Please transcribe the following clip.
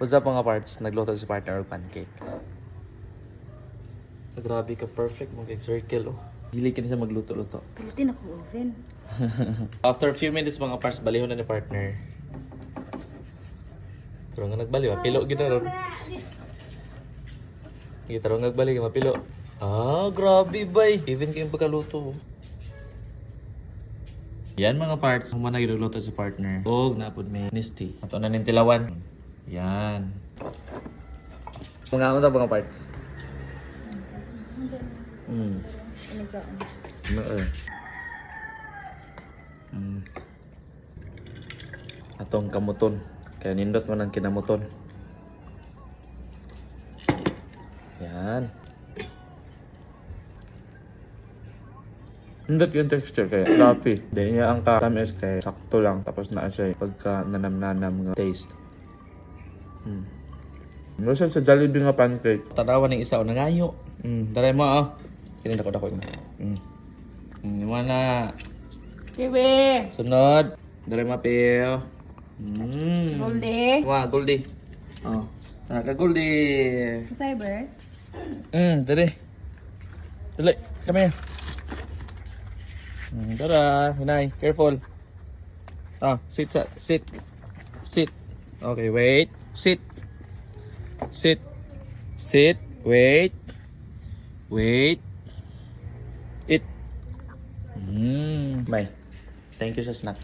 Usa pa nga parts, nagluto si partner og pancake. Grabe ka, perfect mo kay circle oh. Hili ka na siya magluto-luto. Pilitin ako oven. After a few minutes mga parts, balihon na ni partner. Pero nga nagbaliw, pilo gina ron. Gitaro nga nagbalik, mapilo. Ah, grabe bay. Even kayong pagkaluto. Yan mga parts. Kung man nagluto sa partner. Og napod may nisty. Ato na nintilawan. Yan. Mga ano ta mga parts? Pinagaan. Atong kamuton. Kaya nindot man ang kinamuton. Yan. Nindot yung texture kaya fluffy. Then niya ang tamis kaya sakto lang. Tapos na siya pagka nanam-nanam nga taste. Gusto sa Jollibee nga pancake. Tanawan ng isa o nangayo. Daray mo ah. Kinin ako mo. Mana? Kiwi! Sunod. Daray mo pil. Goldie! Wah, Goldie. Oh. Naka-Goldie. Sa cyber? Dali. Dali, come here. Tara, hinay, careful. Sit. Okay, wait. Sit. Wait. Eat. May. Thank you sa snack.